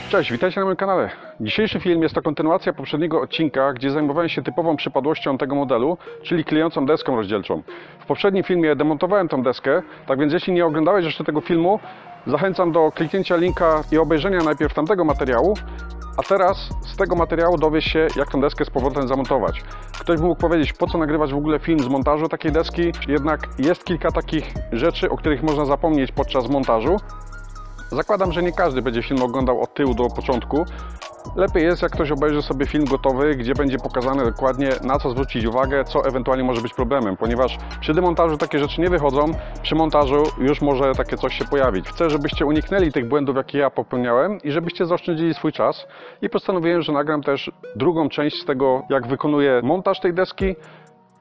Cześć, witajcie na moim kanale. Dzisiejszy film jest to kontynuacja poprzedniego odcinka, gdzie zajmowałem się typową przypadłością tego modelu, czyli klejącą deską rozdzielczą. W poprzednim filmie demontowałem tą deskę, tak więc jeśli nie oglądałeś jeszcze tego filmu, zachęcam do kliknięcia linka i obejrzenia najpierw tamtego materiału, a teraz z tego materiału dowiesz się, jak tą deskę z powrotem zamontować. Ktoś by mógł powiedzieć, po co nagrywać w ogóle film z montażu takiej deski, jednak jest kilka takich rzeczy, o których można zapomnieć podczas montażu. Zakładam, że nie każdy będzie film oglądał od tyłu do początku. Lepiej jest, jak ktoś obejrzy sobie film gotowy, gdzie będzie pokazane dokładnie, na co zwrócić uwagę, co ewentualnie może być problemem, ponieważ przy demontażu takie rzeczy nie wychodzą, przy montażu już może takie coś się pojawić. Chcę, żebyście uniknęli tych błędów, jakie ja popełniałem i żebyście zaoszczędzili swój czas. I postanowiłem, że nagram też drugą część z tego, jak wykonuję montaż tej deski,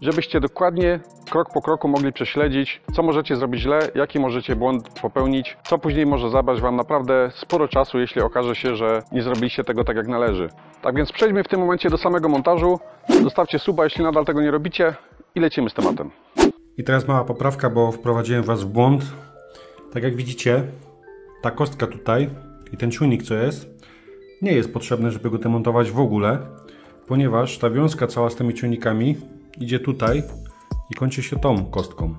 żebyście dokładnie, krok po kroku mogli prześledzić, co możecie zrobić źle, jaki możecie błąd popełnić, co później może zabrać Wam naprawdę sporo czasu, jeśli okaże się, że nie zrobiliście tego tak jak należy. Tak więc przejdźmy w tym momencie do samego montażu. Zostawcie suba, jeśli nadal tego nie robicie i lecimy z tematem. I teraz mała poprawka, bo wprowadziłem Was w błąd. Tak jak widzicie, ta kostka tutaj i ten czujnik, co jest, nie jest potrzebne, żeby go demontować w ogóle, ponieważ ta wiązka cała z tymi czujnikami idzie tutaj i kończy się tą kostką.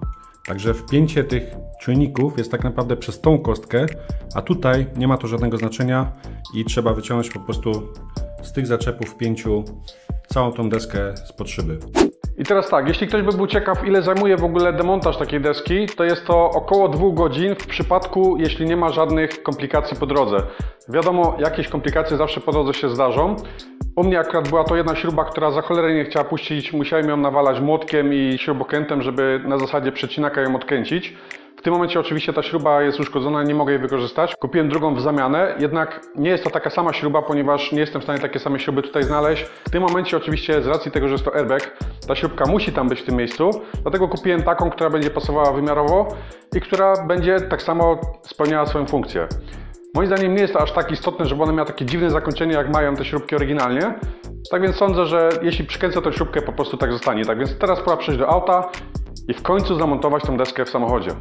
Także wpięcie tych czujników jest tak naprawdę przez tą kostkę, a tutaj nie ma to żadnego znaczenia i trzeba wyciągnąć po prostu z tych zaczepów w pięciu całą tą deskę spod szyby. I teraz tak, jeśli ktoś by był ciekaw, ile zajmuje w ogóle demontaż takiej deski, to jest to około 2 godzin w przypadku, jeśli nie ma żadnych komplikacji po drodze. Wiadomo, jakieś komplikacje zawsze po drodze się zdarzą. U mnie akurat była to jedna śruba, która za cholerę nie chciała puścić. Musiałem ją nawalać młotkiem i śrubokrętem, żeby na zasadzie przecinaka ją odkręcić. W tym momencie oczywiście ta śruba jest uszkodzona, nie mogę jej wykorzystać. Kupiłem drugą w zamianę, jednak nie jest to taka sama śruba, ponieważ nie jestem w stanie takie same śruby tutaj znaleźć. W tym momencie oczywiście z racji tego, że jest to airbag, ta śrubka musi tam być w tym miejscu. Dlatego kupiłem taką, która będzie pasowała wymiarowo i która będzie tak samo spełniała swoją funkcję. Moim zdaniem nie jest to aż tak istotne, żeby one miały takie dziwne zakończenie, jak mają te śrubki oryginalnie. Tak więc sądzę, że jeśli przykręcę tę śrubkę, po prostu tak zostanie. Tak więc teraz pora przejść do auta i w końcu zamontować tą deskę w samochodzie.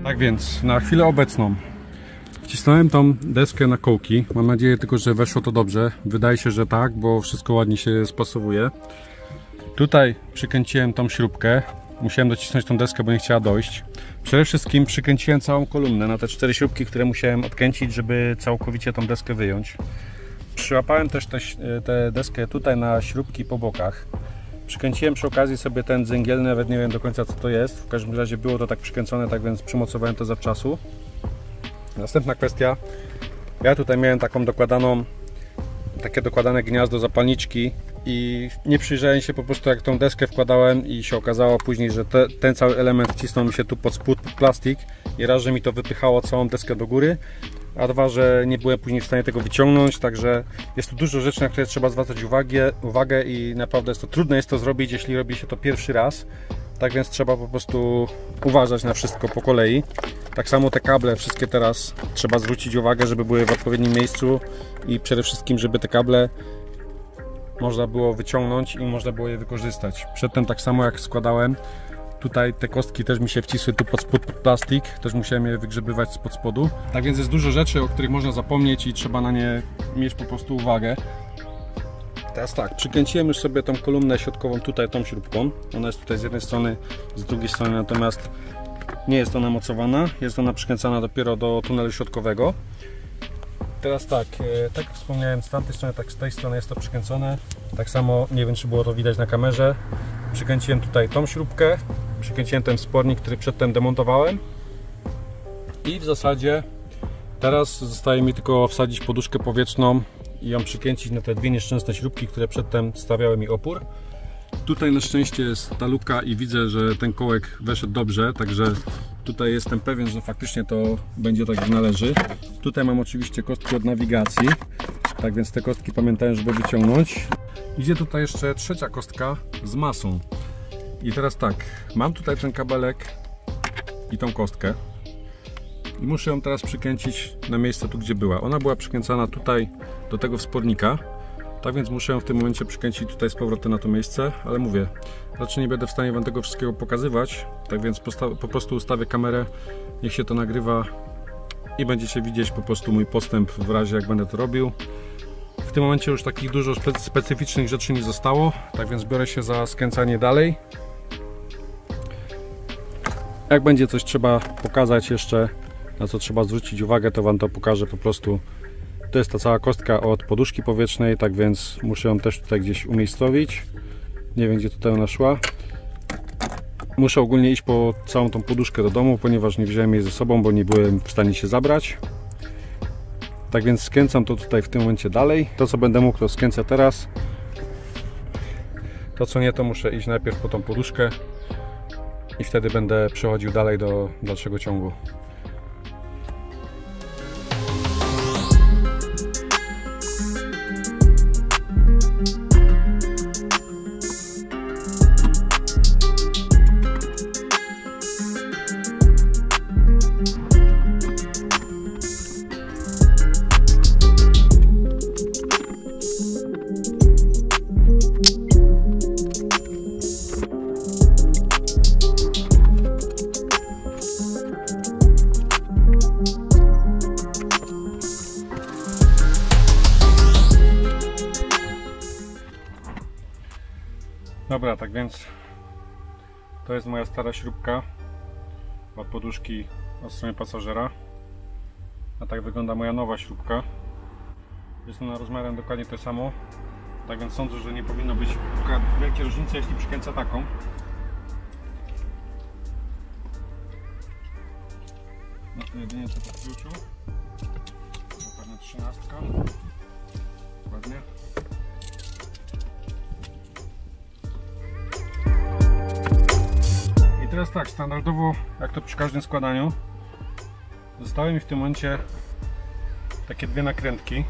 Tak więc na chwilę obecną wcisnąłem tą deskę na kołki. Mam nadzieję tylko, że weszło to dobrze. Wydaje się, że tak, bo wszystko ładnie się spasowuje. Tutaj przykręciłem tą śrubkę. Musiałem docisnąć tą deskę, bo nie chciała dojść. Przede wszystkim przykręciłem całą kolumnę na te 4 śrubki, które musiałem odkręcić, żeby całkowicie tą deskę wyjąć. Przyłapałem też tę deskę tutaj na śrubki po bokach. Przykręciłem przy okazji sobie ten dzęgielny, nawet nie wiem do końca co to jest. W każdym razie było to tak przykręcone, tak więc przymocowałem to zawczasu. Następna kwestia. Ja tutaj miałem taką dokładaną takie dokładane gniazdo zapalniczki i nie przyjrzałem się po prostu, jak tą deskę wkładałem i się okazało później, że ten cały element wcisnął mi się tu pod spód, pod plastik i raz, że mi to wypychało całą deskę do góry, a dwa, że nie byłem później w stanie tego wyciągnąć, także jest tu dużo rzeczy, na które trzeba zwracać uwagę i naprawdę trudno jest to zrobić, jeśli robi się to pierwszy raz. Tak więc trzeba po prostu uważać na wszystko po kolei. Tak samo te kable wszystkie teraz trzeba zwrócić uwagę, żeby były w odpowiednim miejscu i przede wszystkim, żeby te kable można było wyciągnąć i można było je wykorzystać. Przedtem tak samo jak składałem, tutaj te kostki też mi się wcisły tu pod spód, pod plastik, też musiałem je wygrzebywać spod spodu. Tak więc jest dużo rzeczy, o których można zapomnieć i trzeba na nie mieć po prostu uwagę. Teraz tak, przykręciłem już sobie tą kolumnę środkową tutaj tą śrubką. Ona jest tutaj z jednej strony, z drugiej strony, natomiast nie jest ona mocowana. Jest ona przykręcana dopiero do tunelu środkowego. Teraz tak, tak jak wspomniałem, z tamtej strony, tak z tej strony jest to przykręcone. Tak samo, nie wiem czy było to widać na kamerze. Przykręciłem tutaj tą śrubkę, przykręciłem ten spornik, który przedtem demontowałem. I w zasadzie teraz zostaje mi tylko wsadzić poduszkę powietrzną i ją przykręcić na te dwie nieszczęsne śrubki, które przedtem stawiały mi opór. Tutaj na szczęście jest ta luka i widzę, że ten kołek weszedł dobrze, także tutaj jestem pewien, że faktycznie to będzie tak jak należy. Tutaj mam oczywiście kostki od nawigacji, tak więc te kostki pamiętałem, żeby wyciągnąć. Idzie tutaj jeszcze trzecia kostka z masą. I teraz tak, mam tutaj ten kabelek i tą kostkę. I muszę ją teraz przykręcić na miejsce tu, gdzie była. Ona była przykręcana tutaj do tego wspornika. Tak więc muszę ją w tym momencie przykręcić tutaj z powrotem na to miejsce. Ale mówię, raczej nie będę w stanie Wam tego wszystkiego pokazywać. Tak więc po prostu ustawię kamerę, niech się to nagrywa i będziecie widzieć po prostu mój postęp w razie jak będę to robił. W tym momencie już takich dużo specyficznych rzeczy nie zostało. Tak więc biorę się za skręcanie dalej. Jak będzie coś trzeba pokazać jeszcze, na co trzeba zwrócić uwagę, to Wam to pokażę po prostu. To jest ta cała kostka od poduszki powietrznej, tak więc muszę ją też tutaj gdzieś umiejscowić. Nie wiem, gdzie tutaj ona szła. Muszę ogólnie iść po całą tą poduszkę do domu, ponieważ nie wziąłem jej ze sobą, bo nie byłem w stanie się zabrać. Tak więc skręcam to tutaj w tym momencie dalej. To co będę mógł, to skręcę teraz. To co nie, to muszę iść najpierw po tą poduszkę i wtedy będę przechodził dalej do dalszego ciągu. Dobra, tak więc to jest moja stara śrubka od poduszki od strony pasażera, a tak wygląda moja nowa śrubka. Jest ona rozmiarem dokładnie to samo, tak więc sądzę, że nie powinno być wielkiej różnicy, jeśli przykręcę taką. No, jedynie co w kluczu, dokładnie 13, dokładnie. Teraz tak, standardowo jak to przy każdym składaniu zostały mi w tym momencie takie dwie nakrętki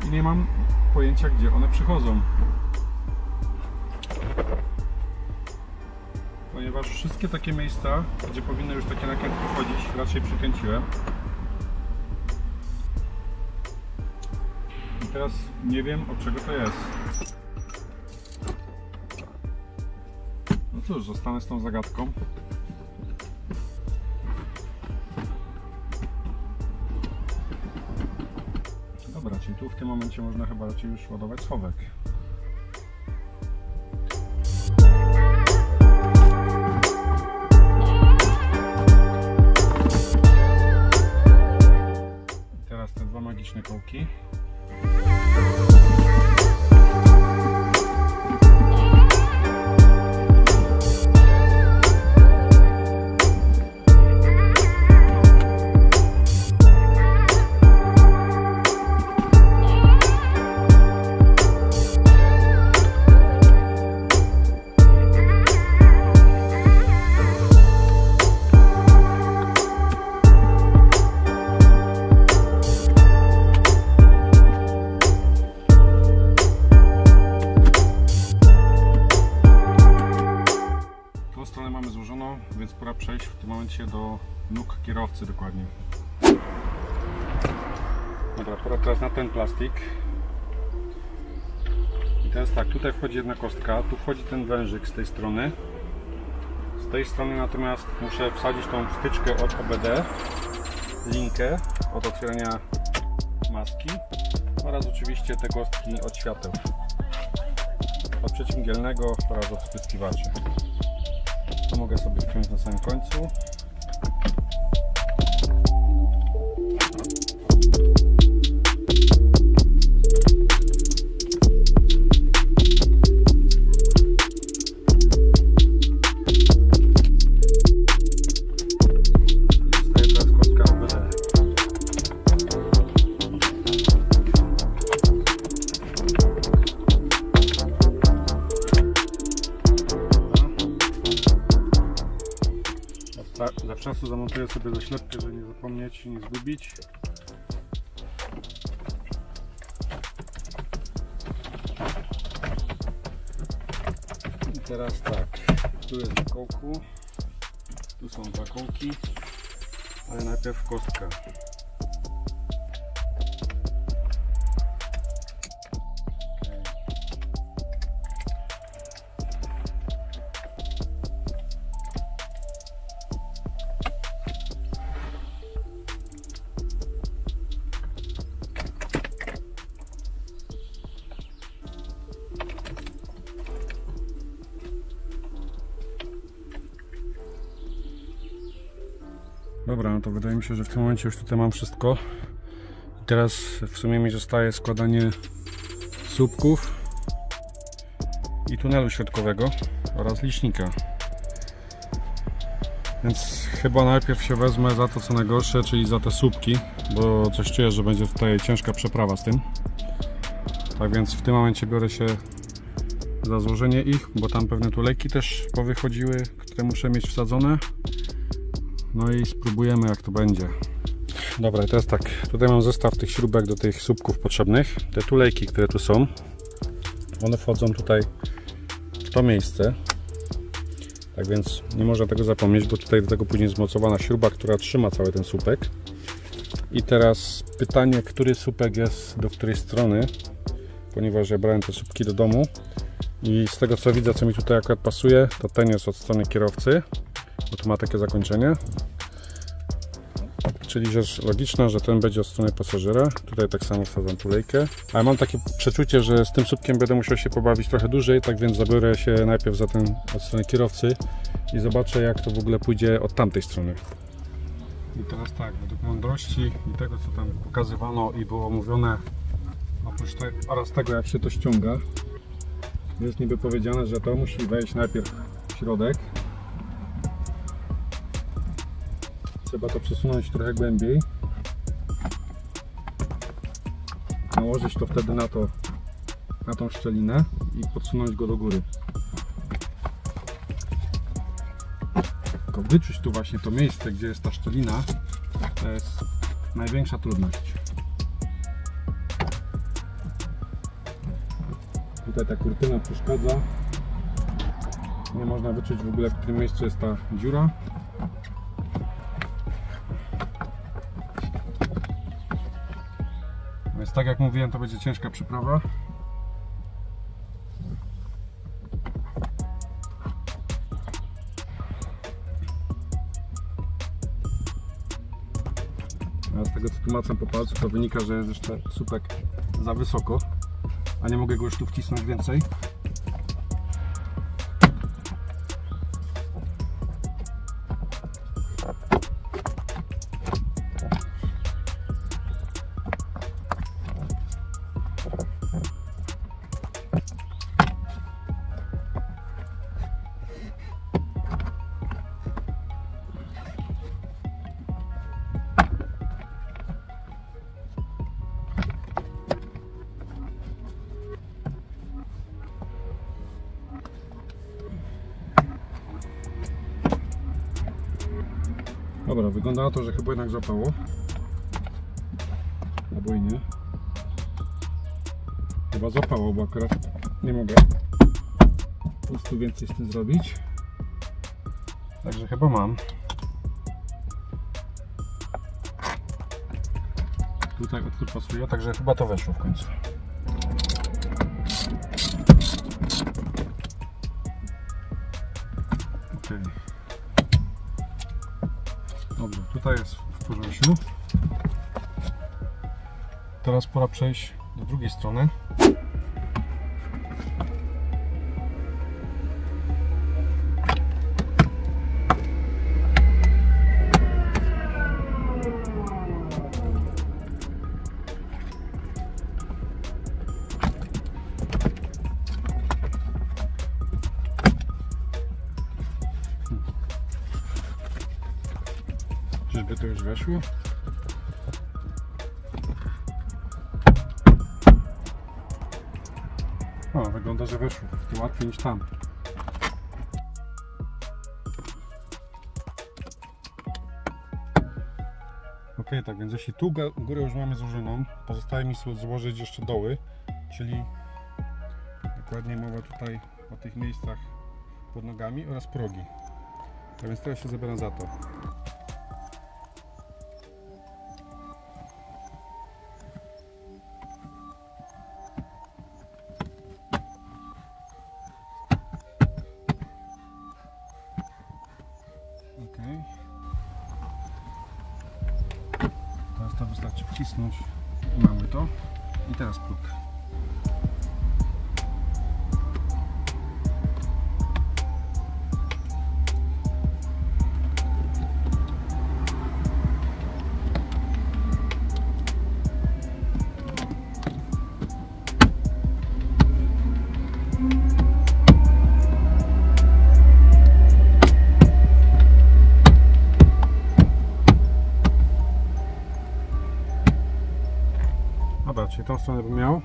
i nie mam pojęcia, gdzie one przychodzą, ponieważ wszystkie takie miejsca, gdzie powinny już takie nakrętki wchodzić, raczej przykręciłem. I teraz nie wiem, od czego to jest. No cóż, zostanę z tą zagadką. Dobra, czyli tu w tym momencie można chyba raczej już ładować schowek. I teraz te dwa magiczne kołki. kostce dokładnie. Dobra, pora teraz na ten plastik. I teraz tak, tutaj wchodzi jedna kostka, tu wchodzi ten wężyk z tej strony. Z tej strony natomiast muszę wsadzić tą wtyczkę od OBD, linkę od otwierania maski oraz oczywiście te kostki od świateł, od przeciwmgielnego oraz od spryskiwaczy. To mogę sobie wpiąć na samym końcu. Zawczasu zamontuję sobie zaślepkę, żeby nie zapomnieć i nie zgubić. I teraz tak, tu jest na kołku, tu są dwa kołki, ale najpierw kostka. Dobra, no to wydaje mi się, że w tym momencie już tutaj mam wszystko. I teraz w sumie mi zostaje składanie słupków i tunelu środkowego oraz licznika. Więc chyba najpierw się wezmę za to co najgorsze, czyli za te słupki, bo coś czuję, że będzie tutaj ciężka przeprawa z tym. Tak więc w tym momencie biorę się za złożenie ich, bo tam pewne tulejki też powychodziły, które muszę mieć wsadzone. No i spróbujemy jak to będzie. Dobra, i teraz tak, tutaj mam zestaw tych śrubek do tych słupków potrzebnych. Te tulejki, które tu są, one wchodzą tutaj w to miejsce. Tak więc nie można tego zapomnieć, bo tutaj do tego później jest zmocowana śruba, która trzyma cały ten słupek. I teraz pytanie, który słupek jest do której strony, ponieważ ja brałem te słupki do domu i z tego co widzę, co mi tutaj akurat pasuje, to ten jest od strony kierowcy, bo tu ma takie zakończenie, czyli rzecz logiczna, że ten będzie od strony pasażera. Tutaj tak samo wsadzam tulejkę, ale mam takie przeczucie, że z tym słupkiem będę musiał się pobawić trochę dłużej, tak więc zabiorę się najpierw za ten od strony kierowcy i zobaczę jak to w ogóle pójdzie od tamtej strony. I teraz tak, według mądrości i tego co tam pokazywano i było mówione, oprócz tego oraz tego jak się to ściąga, jest niby powiedziane, że to musi wejść najpierw w środek. Trzeba to przesunąć trochę głębiej, nałożyć to wtedy na tą szczelinę i podsunąć go do góry. Tylko wyczuć tu właśnie to miejsce, gdzie jest ta szczelina, to jest największa trudność. Tutaj ta kurtyna przeszkadza, nie można wyczuć w ogóle, w którym miejscu jest ta dziura. Więc tak jak mówiłem, to będzie ciężka przyprawa. A z tego co tu macam po palcu, to wynika, że jest jeszcze słupek za wysoko, a nie mogę go już tu wcisnąć więcej. Dobra, wygląda na to, że chyba jednak złapało. Albo i nie. Chyba złapało, bo akurat nie mogę po prostu więcej z tym zrobić. Także chyba mam. Tutaj otwór pasuje, także chyba to weszło w końcu. Ok. Dobrze, tutaj jest w porządku. Teraz pora przejść do drugiej strony. Czyżby to już weszło? O, wygląda, że weszło. To łatwiej niż tam. Ok, tak więc jeśli tu górę już mamy złożoną, pozostaje mi złożyć jeszcze doły, czyli dokładnie mowa tutaj o tych miejscach pod nogami oraz progi. Tak więc teraz się zabieram za to. Teraz to wystarczy wcisnąć i mamy to. I teraz próg. Dobra, czyli tą stronę bym miał.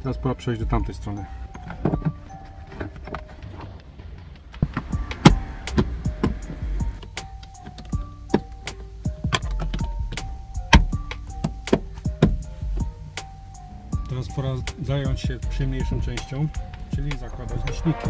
Teraz pora przejść do tamtej strony. Teraz pora zająć się przyjemniejszą częścią, czyli zakładać liczniki.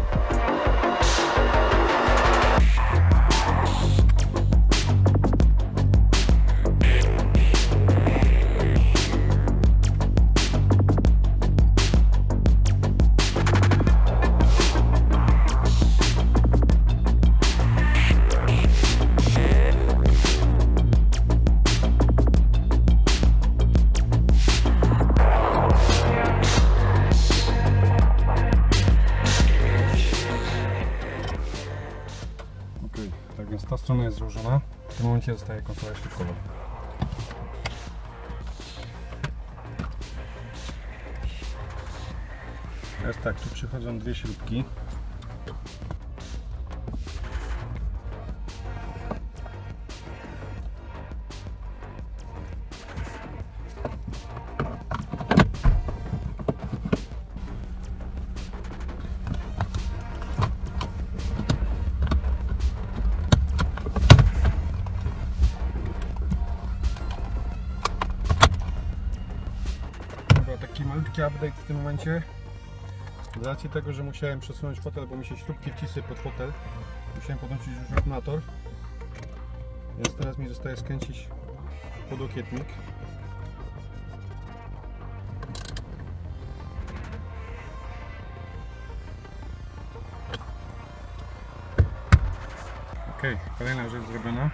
Tak więc ta strona jest złożona. W tym momencie zostaje konsola śrubkowa. Teraz tak, tu przychodzą dwie śrubki. Taki malutki update w tym momencie. Z racji tego, że musiałem przesunąć fotel, bo mi się śrubki wcisły pod fotel, musiałem podnosić już akumulator, więc teraz mi zostaje skręcić podokietnik. Ok, kolejna rzecz zrobiona.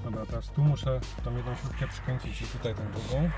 Dobra, teraz tu muszę tą jedną śrubkę przykręcić i tutaj tą drugą.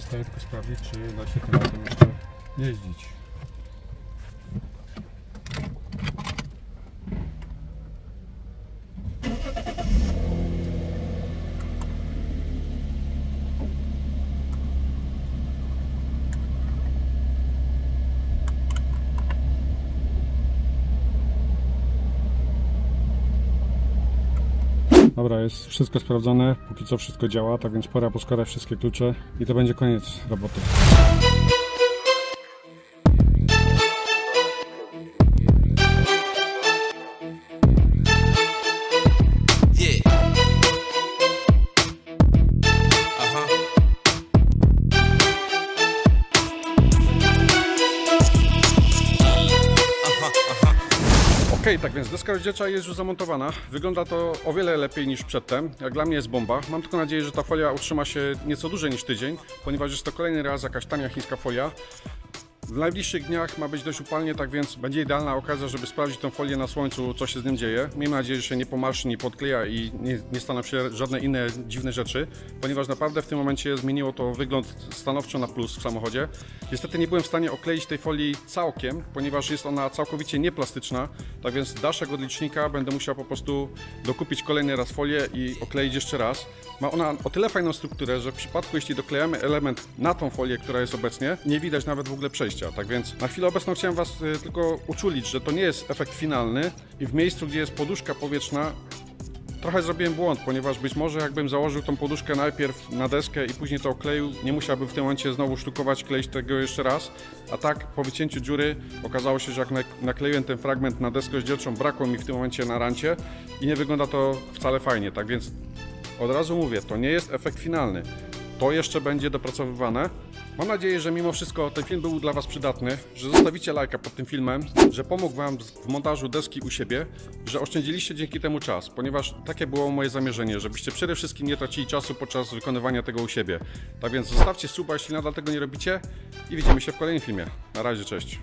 Zostaje tylko sprawdzić, czy da się tym autem jeszcze jeździć. Dobra, jest wszystko sprawdzone, póki co wszystko działa, tak więc pora poskładać wszystkie klucze i to będzie koniec roboty. Ok, tak więc deska rozdzielcza jest już zamontowana. Wygląda to o wiele lepiej niż przedtem. Jak dla mnie jest bomba. Mam tylko nadzieję, że ta folia utrzyma się nieco dłużej niż tydzień, ponieważ jest to kolejny raz jakaś tania chińska folia. W najbliższych dniach ma być dość upalnie, tak więc będzie idealna okazja, żeby sprawdzić tę folię na słońcu, co się z nim dzieje. Miejmy nadzieję, że się nie pomarszy, nie podkleja i nie staną się żadne inne dziwne rzeczy, ponieważ naprawdę w tym momencie zmieniło to wygląd stanowczo na plus w samochodzie. Niestety nie byłem w stanie okleić tej folii całkiem, ponieważ jest ona całkowicie nieplastyczna, tak więc dalszego odlicznika będę musiał po prostu dokupić kolejny raz folię i okleić jeszcze raz. Ma ona o tyle fajną strukturę, że w przypadku, jeśli doklejamy element na tą folię, która jest obecnie, nie widać nawet w ogóle przejścia. Tak więc na chwilę obecną chciałem Was tylko uczulić, że to nie jest efekt finalny i w miejscu, gdzie jest poduszka powietrzna, trochę zrobiłem błąd, ponieważ być może jakbym założył tą poduszkę najpierw na deskę i później to okleił, nie musiałbym w tym momencie znowu sztukować, kleić tego jeszcze raz, a tak po wycięciu dziury okazało się, że jak nakleiłem ten fragment na deskę rozdzielczą, brakło mi w tym momencie na rancie i nie wygląda to wcale fajnie, tak więc od razu mówię, to nie jest efekt finalny. To jeszcze będzie dopracowywane. Mam nadzieję, że mimo wszystko ten film był dla Was przydatny, że zostawicie lajka pod tym filmem, że pomógł Wam w montażu deski u siebie, że oszczędziliście dzięki temu czas, ponieważ takie było moje zamierzenie, żebyście przede wszystkim nie tracili czasu podczas wykonywania tego u siebie. Tak więc zostawcie suba, jeśli nadal tego nie robicie i widzimy się w kolejnym filmie. Na razie, cześć.